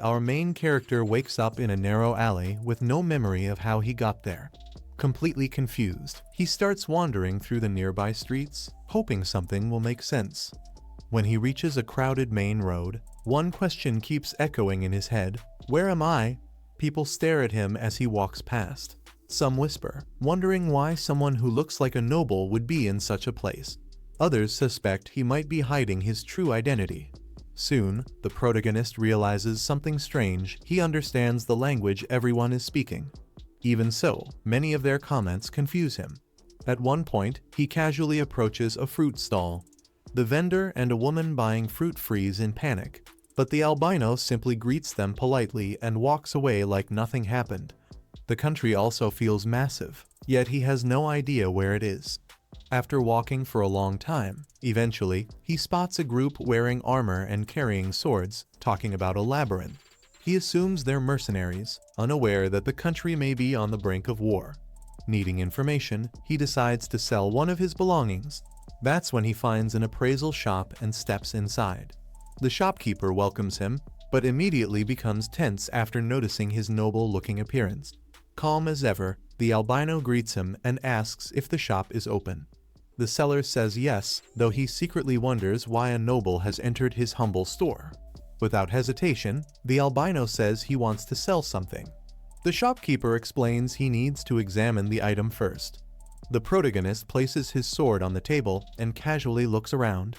Our main character wakes up in a narrow alley with no memory of how he got there. Completely confused, he starts wandering through the nearby streets, hoping something will make sense. When he reaches a crowded main road, one question keeps echoing in his head: where am I? People stare at him as he walks past. Some whisper, wondering why someone who looks like a noble would be in such a place. Others suspect he might be hiding his true identity. Soon, the protagonist realizes something strange. He understands the language everyone is speaking. Even so, many of their comments confuse him. At one point, he casually approaches a fruit stall. The vendor and a woman buying fruit freeze in panic, but the albino simply greets them politely and walks away like nothing happened. The country also feels massive, yet he has no idea where it is. After walking for a long time, eventually, he spots a group wearing armor and carrying swords, talking about a labyrinth. He assumes they're mercenaries, unaware that the country may be on the brink of war. Needing information, he decides to sell one of his belongings. That's when he finds an appraisal shop and steps inside. The shopkeeper welcomes him, but immediately becomes tense after noticing his noble-looking appearance. Calm as ever, the albino greets him and asks if the shop is open. The seller says yes, though he secretly wonders why a noble has entered his humble store. Without hesitation, the albino says he wants to sell something. The shopkeeper explains he needs to examine the item first. The protagonist places his sword on the table and casually looks around.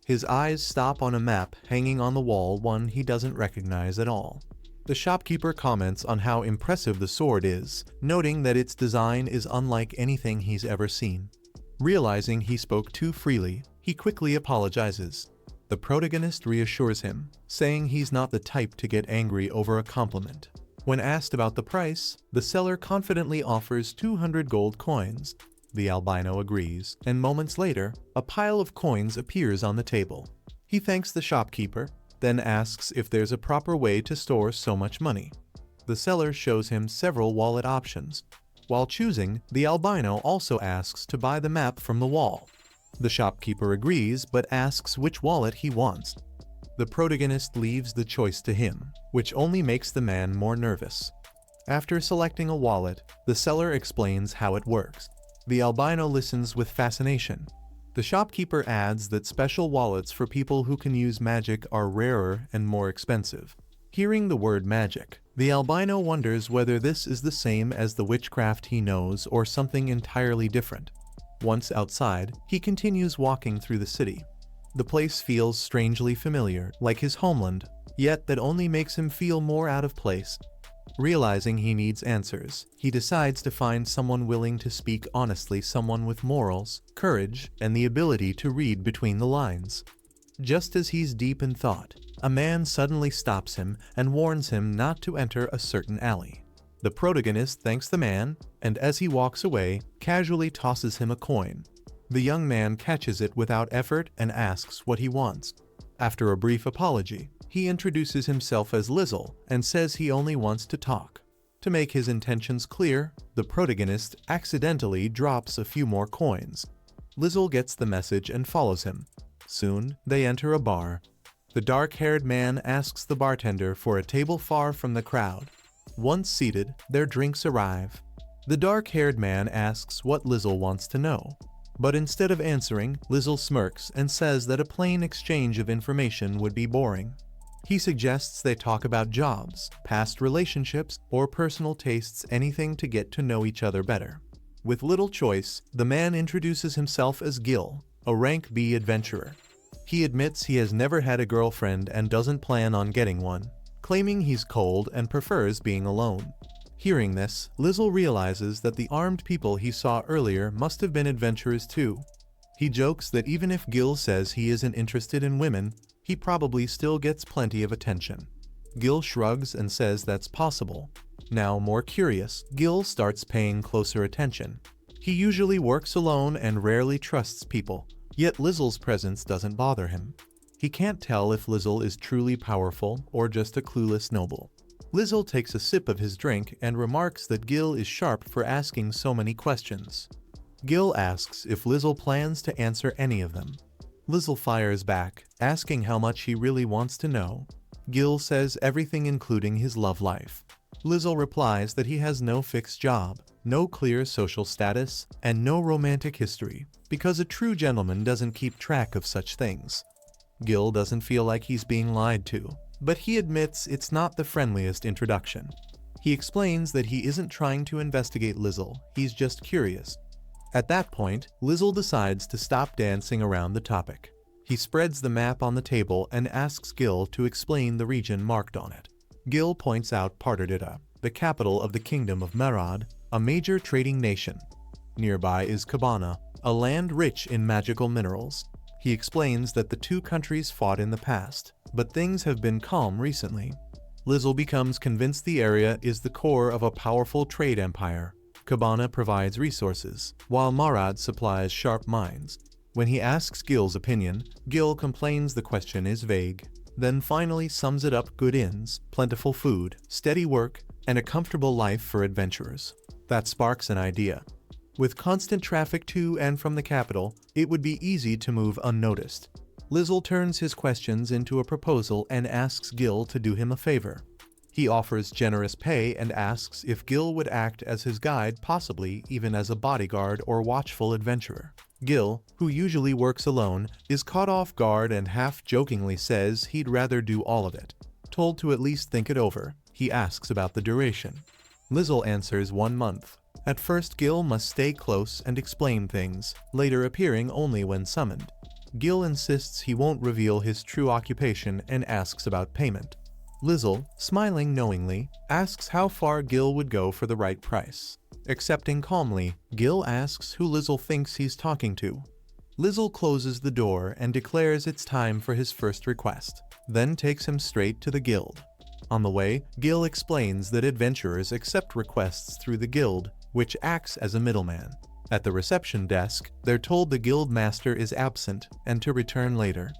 His eyes stop on a map hanging on the wall, one he doesn't recognize at all. The shopkeeper comments on how impressive the sword is, noting that its design is unlike anything he's ever seen. Realizing he spoke too freely, he quickly apologizes. The protagonist reassures him, saying he's not the type to get angry over a compliment. When asked about the price, the seller confidently offers 200 gold coins. The albino agrees, and moments later, a pile of coins appears on the table. He thanks the shopkeeper, then asks if there's a proper way to store so much money. The seller shows him several wallet options. While choosing, the albino also asks to buy the map from the wall. The shopkeeper agrees but asks which wallet he wants. The protagonist leaves the choice to him, which only makes the man more nervous. After selecting a wallet, the seller explains how it works. The albino listens with fascination. The shopkeeper adds that special wallets for people who can use magic are rarer and more expensive. Hearing the word magic, the albino wonders whether this is the same as the witchcraft he knows or something entirely different. Once outside, he continues walking through the city. The place feels strangely familiar, like his homeland, yet that only makes him feel more out of place. Realizing he needs answers, he decides to find someone willing to speak honestly, someone with morals, courage, and the ability to read between the lines. Just as he's deep in thought, a man suddenly stops him and warns him not to enter a certain alley. The protagonist thanks the man, and as he walks away, casually tosses him a coin. The young man catches it without effort and asks what he wants. After a brief apology, he introduces himself as Lizzle and says he only wants to talk. To make his intentions clear, the protagonist accidentally drops a few more coins. Lizzle gets the message and follows him. Soon, they enter a bar. The dark-haired man asks the bartender for a table far from the crowd. Once seated, their drinks arrive. The dark-haired man asks what Lizzle wants to know. But instead of answering, Lizzle smirks and says that a plain exchange of information would be boring. He suggests they talk about jobs, past relationships, or personal tastes, anything to get to know each other better. With little choice, the man introduces himself as Gil, a rank B adventurer. He admits he has never had a girlfriend and doesn't plan on getting one, claiming he's cold and prefers being alone. Hearing this, Lizzle realizes that the armed people he saw earlier must have been adventurers too. He jokes that even if Gil says he isn't interested in women, he probably still gets plenty of attention. Gil shrugs and says that's possible. Now more curious, Gil starts paying closer attention. He usually works alone and rarely trusts people, yet Lizzle's presence doesn't bother him. He can't tell if Lizzle is truly powerful or just a clueless noble. Lizzle takes a sip of his drink and remarks that Gil is sharp for asking so many questions. Gil asks if Lizzle plans to answer any of them. Lizzle fires back, asking how much he really wants to know. Gil says everything including his love life. Lizzle replies that he has no fixed job, no clear social status, and no romantic history, because a true gentleman doesn't keep track of such things. Gil doesn't feel like he's being lied to, but he admits it's not the friendliest introduction. He explains that he isn't trying to investigate Lizzle, he's just curious. At that point, Lizzle decides to stop dancing around the topic. He spreads the map on the table and asks Gil to explain the region marked on it. Gil points out Parterdita, the capital of the Kingdom of Marad, a major trading nation. Nearby is Cabana, a land rich in magical minerals. He explains that the two countries fought in the past, but things have been calm recently. Lizzle becomes convinced the area is the core of a powerful trade empire. Cabana provides resources, while Marad supplies sharp minds. When he asks Gil's opinion, Gil complains the question is vague, then finally sums it up: good inns, plentiful food, steady work, and a comfortable life for adventurers. That sparks an idea. With constant traffic to and from the capital, it would be easy to move unnoticed. Lizzle turns his questions into a proposal and asks Gil to do him a favor. He offers generous pay and asks if Gil would act as his guide, possibly even as a bodyguard or watchful adventurer. Gil, who usually works alone, is caught off guard and half-jokingly says he'd rather do all of it. Told to at least think it over, he asks about the duration. Lizzle answers 1 month. At first, Gil must stay close and explain things, later appearing only when summoned. Gil insists he won't reveal his true occupation and asks about payment. Lizzle, smiling knowingly, asks how far Gil would go for the right price. Accepting calmly, Gil asks who Lizzle thinks he's talking to. Lizzle closes the door and declares it's time for his first request, then takes him straight to the guild. On the way, Gil explains that adventurers accept requests through the guild, which acts as a middleman. At the reception desk, they're told the guild master is absent and to return later.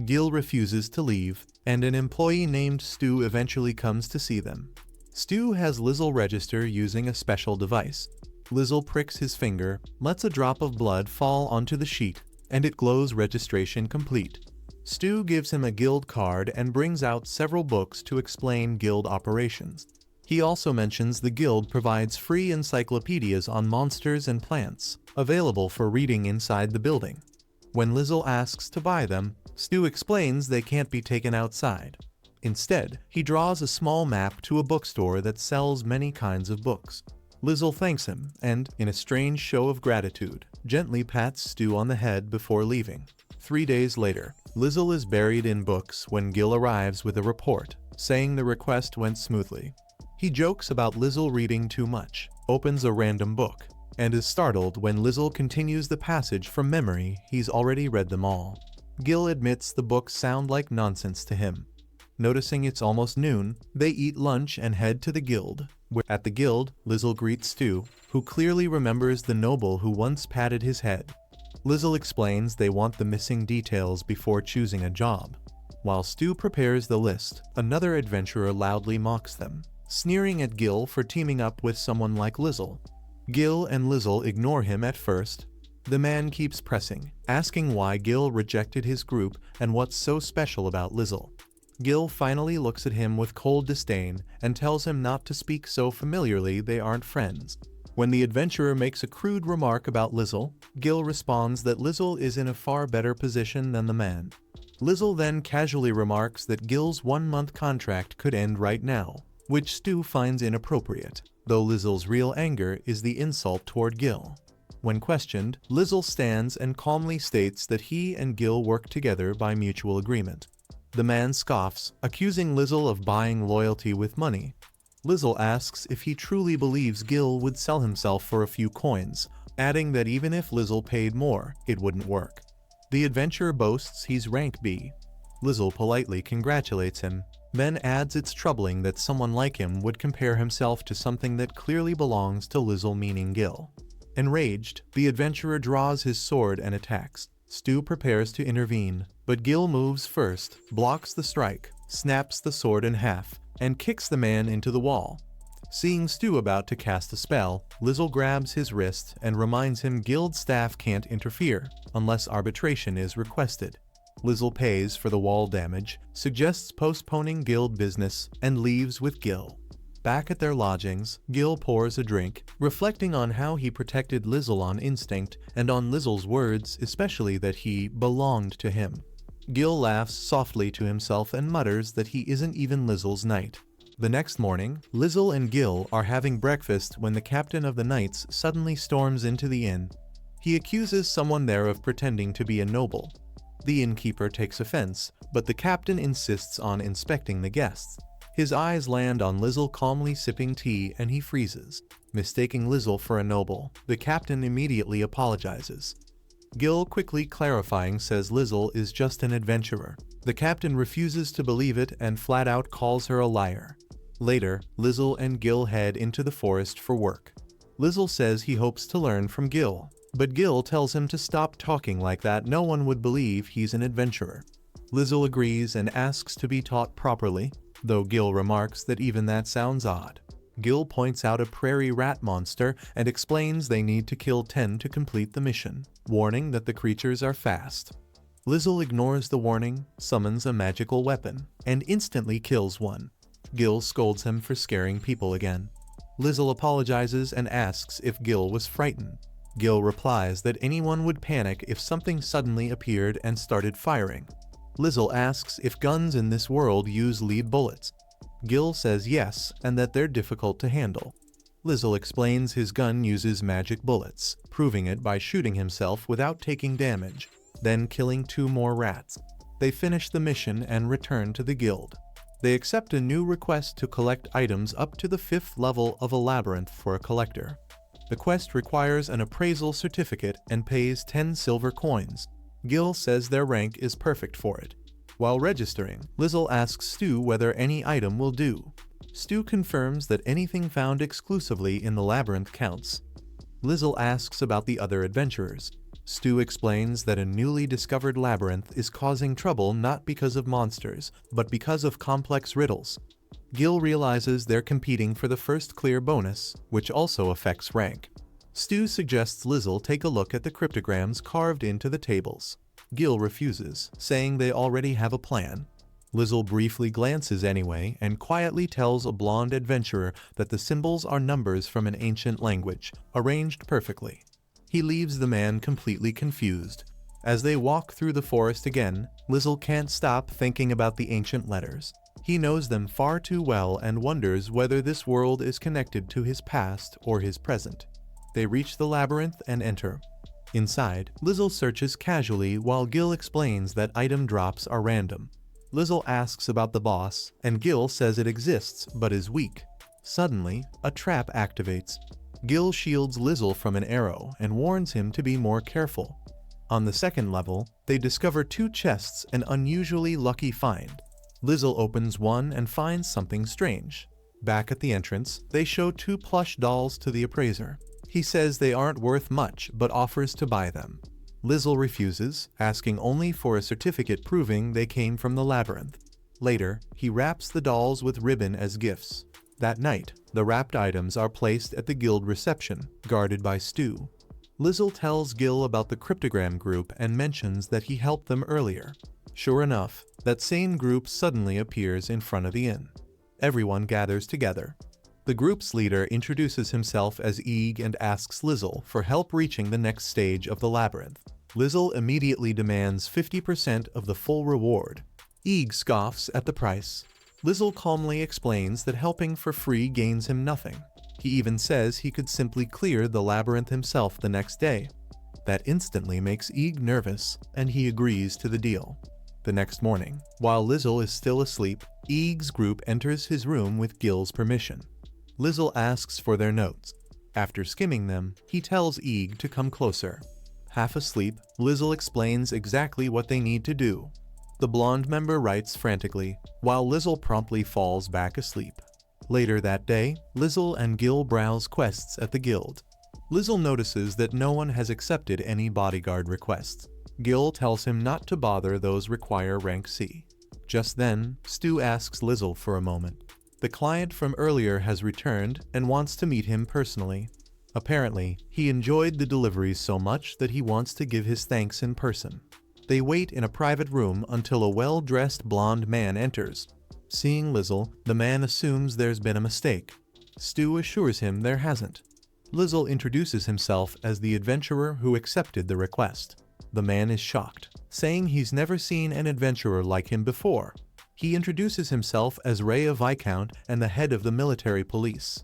Gil refuses to leave, and an employee named Stu eventually comes to see them. Stu has Lizzle register using a special device. Lizzle pricks his finger, lets a drop of blood fall onto the sheet, and it glows registration complete. Stu gives him a guild card and brings out several books to explain guild operations. He also mentions the guild provides free encyclopedias on monsters and plants, available for reading inside the building. When Lizzle asks to buy them, Stu explains they can't be taken outside. Instead, he draws a small map to a bookstore that sells many kinds of books. Lizzle thanks him and, in a strange show of gratitude, gently pats Stu on the head before leaving. 3 days later, Lizzle is buried in books when Gil arrives with a report, saying the request went smoothly. He jokes about Lizzle reading too much, opens a random book, and is startled when Lizzle continues the passage from memory. He's already read them all. Gil admits the books sound like nonsense to him. Noticing it's almost noon, they eat lunch and head to the guild. At the guild, Lizzle greets Stu, who clearly remembers the noble who once patted his head. Lizzle explains they want the missing details before choosing a job. While Stu prepares the list, another adventurer loudly mocks them, sneering at Gil for teaming up with someone like Lizzle. Gil and Lizzle ignore him at first. The man keeps pressing, asking why Gil rejected his group and what's so special about Lizzle. Gil finally looks at him with cold disdain and tells him not to speak so familiarly, they aren't friends. When the adventurer makes a crude remark about Lizzle, Gil responds that Lizzle is in a far better position than the man. Lizzle then casually remarks that Gil's 1-month contract could end right now, which Stu finds inappropriate, though Lizzle's real anger is the insult toward Gil. When questioned, Lizzle stands and calmly states that he and Gil work together by mutual agreement. The man scoffs, accusing Lizzle of buying loyalty with money. Lizzle asks if he truly believes Gil would sell himself for a few coins, adding that even if Lizzle paid more, it wouldn't work. The adventurer boasts he's rank B. Lizzle politely congratulates him, then adds it's troubling that someone like him would compare himself to something that clearly belongs to Lizzle, meaning Gil. Enraged, the adventurer draws his sword and attacks. Stu prepares to intervene, but Gil moves first, blocks the strike, snaps the sword in half, and kicks the man into the wall. Seeing Stu about to cast a spell, Lizzle grabs his wrist and reminds him guild staff can't interfere unless arbitration is requested. Lizzle pays for the wall damage, suggests postponing guild business, and leaves with Gil. Back at their lodgings, Gil pours a drink, reflecting on how he protected Lizzle on instinct and on Lizzle's words, especially that he belonged to him. Gil laughs softly to himself and mutters that he isn't even Lizzle's knight. The next morning, Lizzle and Gil are having breakfast when the captain of the knights suddenly storms into the inn. He accuses someone there of pretending to be a noble. The innkeeper takes offense, but the captain insists on inspecting the guests. His eyes land on Lizzle calmly sipping tea and he freezes. Mistaking Lizzle for a noble, the captain immediately apologizes. Gil, quickly clarifying, says Lizzle is just an adventurer. The captain refuses to believe it and flat out calls her a liar. Later, Lizzle and Gil head into the forest for work. Lizzle says he hopes to learn from Gil, but Gil tells him to stop talking like that. No one would believe he's an adventurer. Lizzle agrees and asks to be taught properly, though Gil remarks that even that sounds odd. Gil points out a prairie rat monster and explains they need to kill 10 to complete the mission, warning that the creatures are fast. Lizzle ignores the warning, summons a magical weapon, and instantly kills one. Gil scolds him for scaring people again. Lizzle apologizes and asks if Gil was frightened. Gil replies that anyone would panic if something suddenly appeared and started firing. Lizzle asks if guns in this world use lead bullets. Gil says yes, and that they're difficult to handle. Lizzle explains his gun uses magic bullets, proving it by shooting himself without taking damage, then killing 2 more rats. They finish the mission and return to the guild. They accept a new request to collect items up to the 5th level of a labyrinth for a collector. The quest requires an appraisal certificate and pays 10 silver coins. Gil says their rank is perfect for it. While registering, Lizzle asks Stu whether any item will do. Stu confirms that anything found exclusively in the labyrinth counts. Lizzle asks about the other adventurers. Stu explains that a newly discovered labyrinth is causing trouble not because of monsters, but because of complex riddles. Gil realizes they're competing for the first clear bonus, which also affects rank. Stu suggests Lizzle take a look at the cryptograms carved into the tables. Gil refuses, saying they already have a plan. Lizzle briefly glances anyway and quietly tells a blonde adventurer that the symbols are numbers from an ancient language, arranged perfectly. He leaves the man completely confused. As they walk through the forest again, Lizzle can't stop thinking about the ancient letters. He knows them far too well and wonders whether this world is connected to his past or his present. They reach the labyrinth and enter. Inside, Lizzle searches casually while Gil explains that item drops are random. Lizzle asks about the boss, and Gil says it exists but is weak. Suddenly, a trap activates. Gil shields Lizzle from an arrow and warns him to be more careful. On the 2nd level, they discover 2 chests, an unusually lucky find. Lizzle opens one and finds something strange. Back at the entrance, they show 2 plush dolls to the appraiser. He says they aren't worth much but offers to buy them. Lizzle refuses, asking only for a certificate proving they came from the labyrinth. Later, he wraps the dolls with ribbon as gifts. That night, the wrapped items are placed at the guild reception, guarded by Stu. Lizzle tells Gil about the cryptogram group and mentions that he helped them earlier. Sure enough, that same group suddenly appears in front of the inn. Everyone gathers together. The group's leader introduces himself as Eeg and asks Lizzle for help reaching the next stage of the labyrinth. Lizzle immediately demands 50% of the full reward. Eeg scoffs at the price. Lizzle calmly explains that helping for free gains him nothing. He even says he could simply clear the labyrinth himself the next day. That instantly makes Eeg nervous, and he agrees to the deal. The next morning, while Lizzle is still asleep, Eeg's group enters his room with Gil's permission. Lizzle asks for their notes. After skimming them, he tells Eeg to come closer. Half asleep, Lizzle explains exactly what they need to do. The blonde member writes frantically, while Lizzle promptly falls back asleep. Later that day, Lizzle and Gil browse quests at the guild. Lizzle notices that no one has accepted any bodyguard requests. Gil tells him not to bother those require rank C. Just then, Stu asks Lizzle for a moment. The client from earlier has returned and wants to meet him personally. Apparently, he enjoyed the deliveries so much that he wants to give his thanks in person. They wait in a private room until a well-dressed blonde man enters. Seeing Lizzle, the man assumes there's been a mistake. Stu assures him there hasn't. Lizzle introduces himself as the adventurer who accepted the request. The man is shocked, saying he's never seen an adventurer like him before. He introduces himself as Ray of Viscount and the head of the military police.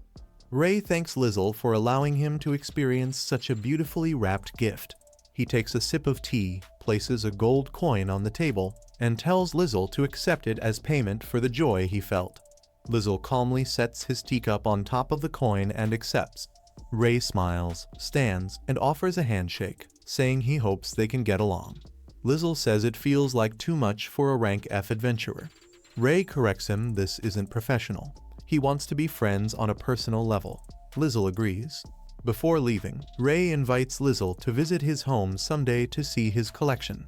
Ray thanks Lizzle for allowing him to experience such a beautifully wrapped gift. He takes a sip of tea, places a gold coin on the table, and tells Lizzle to accept it as payment for the joy he felt. Lizzle calmly sets his teacup on top of the coin and accepts. Ray smiles, stands, and offers a handshake, saying he hopes they can get along. Lizzle says it feels like too much for a rank F adventurer. Ray corrects him this isn't professional. He wants to be friends on a personal level. Lizzle agrees. Before leaving, Ray invites Lizzle to visit his home someday to see his collection.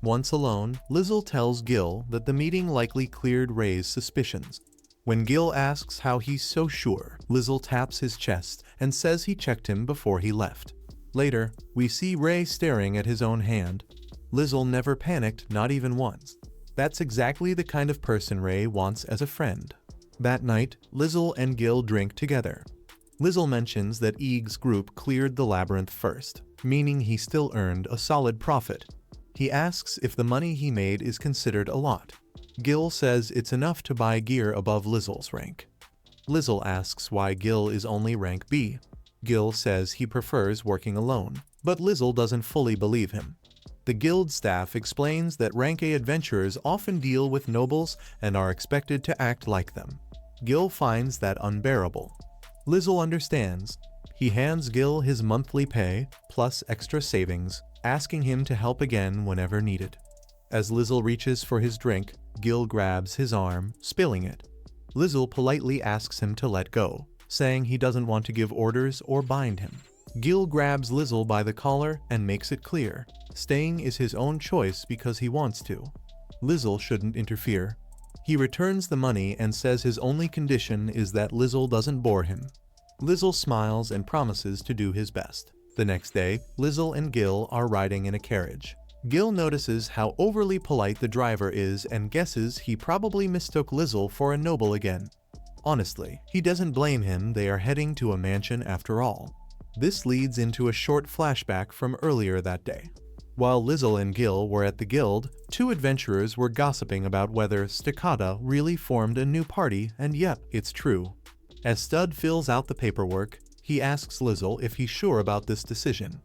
Once alone, Lizzle tells Gil that the meeting likely cleared Ray's suspicions. When Gil asks how he's so sure, Lizzle taps his chest and says he checked him before he left. Later, we see Ray staring at his own hand. Lizzle never panicked, not even once. That's exactly the kind of person Ray wants as a friend. That night, Lizzle and Gil drink together. Lizzle mentions that Eeg's group cleared the labyrinth first, meaning he still earned a solid profit. He asks if the money he made is considered a lot. Gil says it's enough to buy gear above Lizzle's rank. Lizzle asks why Gil is only rank B. Gil says he prefers working alone, but Lizzle doesn't fully believe him. The guild staff explains that rank A adventurers often deal with nobles and are expected to act like them. Gil finds that unbearable. Lizzle understands. He hands Gil his monthly pay, plus extra savings, asking him to help again whenever needed. As Lizzle reaches for his drink, Gil grabs his arm, spilling it. Lizzle politely asks him to let go, saying he doesn't want to give orders or bind him. Gil grabs Lizzle by the collar and makes it clear. Staying is his own choice because he wants to. Lizzle shouldn't interfere. He returns the money and says his only condition is that Lizzle doesn't bore him. Lizzle smiles and promises to do his best. The next day, Lizzle and Gil are riding in a carriage. Gil notices how overly polite the driver is and guesses he probably mistook Lizzle for a noble again. Honestly, he doesn't blame him, they are heading to a mansion after all. This leads into a short flashback from earlier that day. While Lizzle and Gil were at the guild, two adventurers were gossiping about whether Stockada really formed a new party, and yep, it's true. As Stud fills out the paperwork, he asks Lizzle if he's sure about this decision.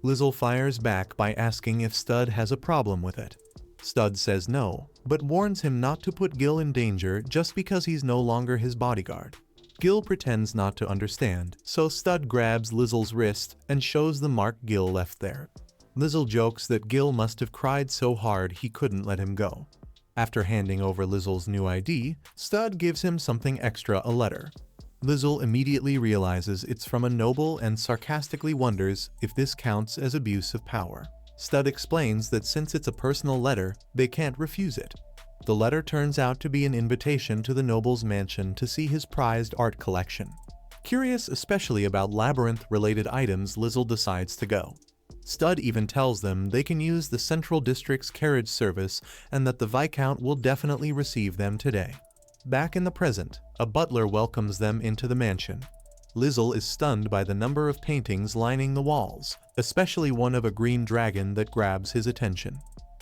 Lizzle fires back by asking if Stud has a problem with it. Stud says no, but warns him not to put Gil in danger just because he's no longer his bodyguard. Gil pretends not to understand, so Stud grabs Lizzle's wrist and shows the mark Gil left there. Lizzle jokes that Gil must have cried so hard he couldn't let him go. After handing over Lizzle's new ID, Stud gives him something extra, a letter. Lizzle immediately realizes it's from a noble and sarcastically wonders if this counts as abuse of power. Stud explains that since it's a personal letter, they can't refuse it. The letter turns out to be an invitation to the noble's mansion to see his prized art collection. Curious especially about labyrinth-related items, Lizzle decides to go. Stud even tells them they can use the Central District's carriage service and that the Viscount will definitely receive them today. Back in the present, a butler welcomes them into the mansion. Lizzle is stunned by the number of paintings lining the walls, especially one of a green dragon that grabs his attention.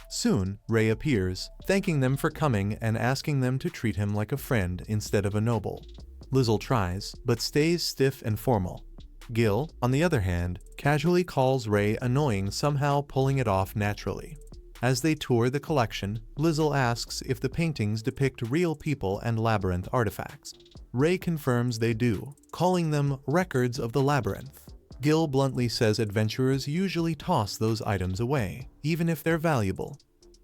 Soon, Ray appears, thanking them for coming and asking them to treat him like a friend instead of a noble. Lizzle tries, but stays stiff and formal. Gil, on the other hand, casually calls Ray annoying, somehow pulling it off naturally. As they tour the collection, Lizzle asks if the paintings depict real people and labyrinth artifacts. Ray confirms they do, calling them records of the labyrinth. Gil bluntly says adventurers usually toss those items away, even if they're valuable.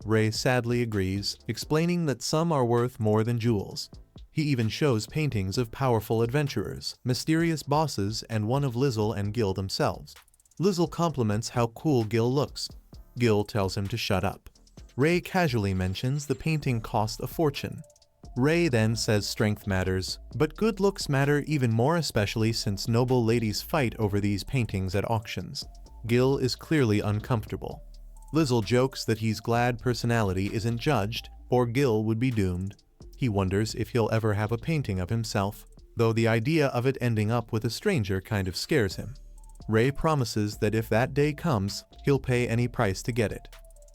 Ray sadly agrees, explaining that some are worth more than jewels. He even shows paintings of powerful adventurers, mysterious bosses, and one of Lizzle and Gil themselves. Lizzle compliments how cool Gil looks. Gil tells him to shut up. Ray casually mentions the painting cost a fortune. Ray then says strength matters, but good looks matter even more, especially since noble ladies fight over these paintings at auctions. Gil is clearly uncomfortable. Lizzle jokes that he's glad personality isn't judged, or Gil would be doomed. He wonders if he'll ever have a painting of himself, though the idea of it ending up with a stranger kind of scares him. Ray promises that if that day comes, he'll pay any price to get it.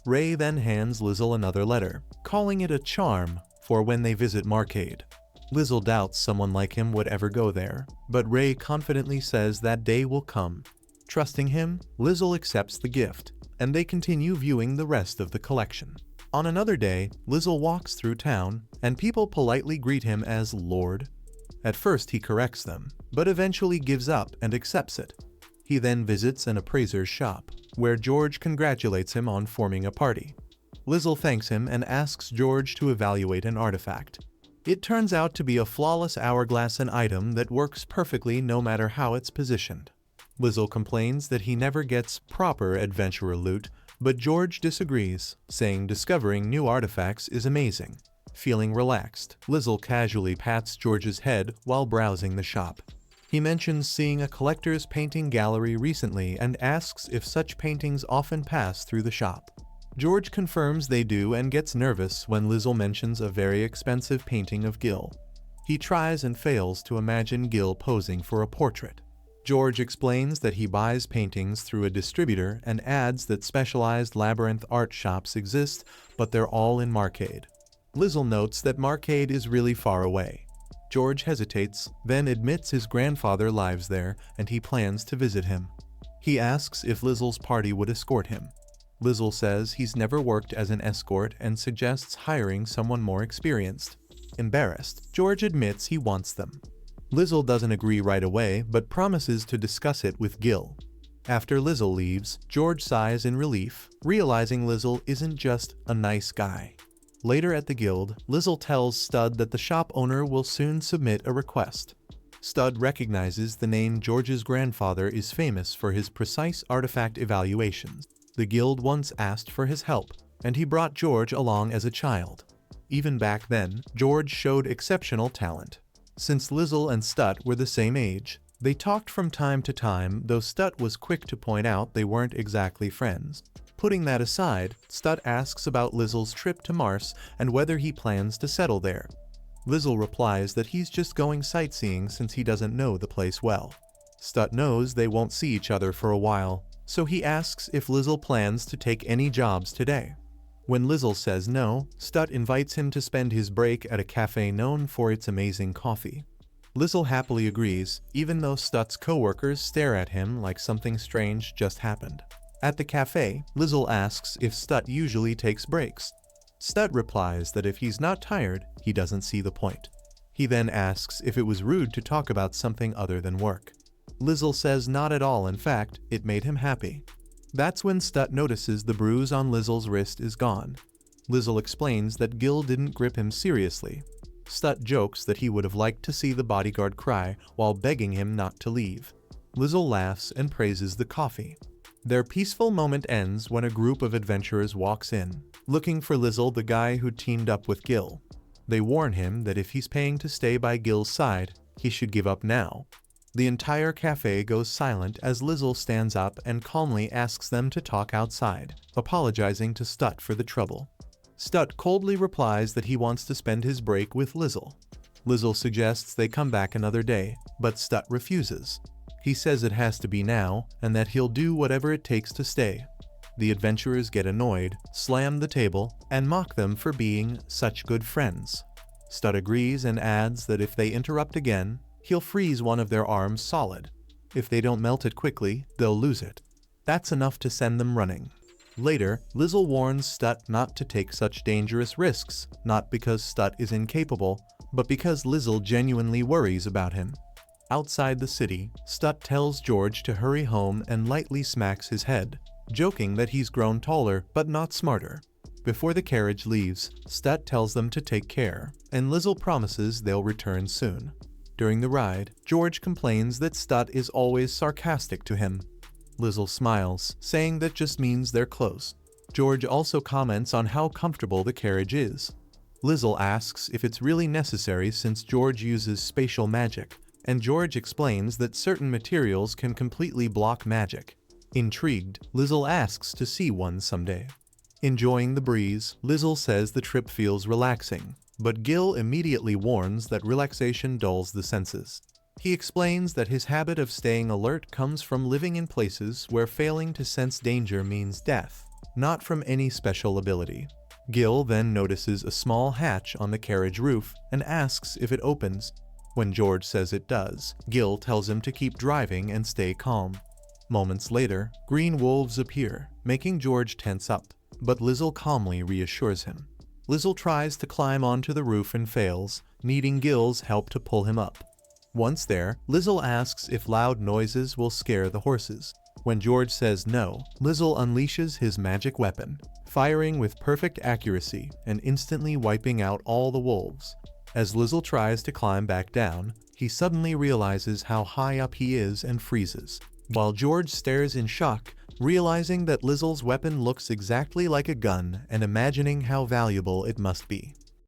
Ray then hands Lizzle another letter, calling it a charm for when they visit Marcade. Lizzle doubts someone like him would ever go there, but Ray confidently says that day will come. Trusting him, Lizzle accepts the gift, and they continue viewing the rest of the collection. On another day, Lizzle walks through town, and people politely greet him as Lord. At first he corrects them, but eventually gives up and accepts it. He then visits an appraiser's shop, where George congratulates him on forming a party. Lizzle thanks him and asks George to evaluate an artifact. It turns out to be a flawless hourglass, an item that works perfectly no matter how it's positioned. Lizzle complains that he never gets proper adventurer loot, but George disagrees, saying discovering new artifacts is amazing. Feeling relaxed, Lizzle casually pats George's head while browsing the shop. He mentions seeing a collector's painting gallery recently and asks if such paintings often pass through the shop. George confirms they do and gets nervous when Lizzle mentions a very expensive painting of Gil. He tries and fails to imagine Gil posing for a portrait. George explains that he buys paintings through a distributor and adds that specialized labyrinth art shops exist, but they're all in Marcade. Lizzle notes that Marcade is really far away. George hesitates, then admits his grandfather lives there and he plans to visit him. He asks if Lizzle's party would escort him. Lizzle says he's never worked as an escort and suggests hiring someone more experienced. Embarrassed, George admits he wants them. Lizzle doesn't agree right away, but promises to discuss it with Gil. After Lizzle leaves, George sighs in relief, realizing Lizzle isn't just a nice guy. Later at the guild, Lizzle tells Stud that the shop owner will soon submit a request. Stud recognizes the name George's grandfather is famous for his precise artifact evaluations. The guild once asked for his help, and he brought George along as a child. Even back then, George showed exceptional talent. Since Lizzle and Stut were the same age, they talked from time to time, though Stut was quick to point out they weren't exactly friends. Putting that aside, Stut asks about Lizzle's trip to Mars and whether he plans to settle there. Lizzle replies that he's just going sightseeing since he doesn't know the place well. Stut knows they won't see each other for a while, so he asks if Lizzle plans to take any jobs today. When Lizzle says no, Stut invites him to spend his break at a cafe known for its amazing coffee. Lizzle happily agrees, even though Stut's co-workers stare at him like something strange just happened. At the cafe, Lizzle asks if Stut usually takes breaks. Stut replies that if he's not tired, he doesn't see the point. He then asks if it was rude to talk about something other than work. Lizzle says not at all, in fact, it made him happy. That's when Stut notices the bruise on Lizzle's wrist is gone. Lizzle explains that Gil didn't grip him seriously. Stut jokes that he would have liked to see the bodyguard cry while begging him not to leave. Lizzle laughs and praises the coffee. Their peaceful moment ends when a group of adventurers walks in, looking for Lizzle, the guy who teamed up with Gil. They warn him that if he's paying to stay by Gil's side, he should give up now. The entire cafe goes silent as Lizzle stands up and calmly asks them to talk outside, apologizing to Stut for the trouble. Stut coldly replies that he wants to spend his break with Lizzle. Lizzle suggests they come back another day, but Stut refuses. He says it has to be now, and that he'll do whatever it takes to stay. The adventurers get annoyed, slam the table, and mock them for being such good friends. Stut agrees and adds that if they interrupt again, he'll freeze one of their arms solid. If they don't melt it quickly, they'll lose it. That's enough to send them running. Later, Lizzle warns Stut not to take such dangerous risks, not because Stut is incapable, but because Lizzle genuinely worries about him. Outside the city, Stut tells George to hurry home and lightly smacks his head, joking that he's grown taller but not smarter. Before the carriage leaves, Stut tells them to take care, and Lizzle promises they'll return soon. During the ride, George complains that Stut is always sarcastic to him. Lizzle smiles, saying that just means they're close. George also comments on how comfortable the carriage is. Lizzle asks if it's really necessary since George uses spatial magic, and George explains that certain materials can completely block magic. Intrigued, Lizzle asks to see one someday. Enjoying the breeze, Lizzle says the trip feels relaxing, but Gil immediately warns that relaxation dulls the senses. He explains that his habit of staying alert comes from living in places where failing to sense danger means death, not from any special ability. Gil then notices a small hatch on the carriage roof and asks if it opens. When George says it does, Gil tells him to keep driving and stay calm. Moments later, green wolves appear, making George tense up, but Lizzle calmly reassures him. Lizzle tries to climb onto the roof and fails, needing Gil's help to pull him up. Once there, Lizzle asks if loud noises will scare the horses. When George says no, Lizzle unleashes his magic weapon, firing with perfect accuracy and instantly wiping out all the wolves. As Lizzle tries to climb back down, he suddenly realizes how high up he is and freezes, while George stares in shock, realizing that Lizzle's weapon looks exactly like a gun and imagining how valuable it must be.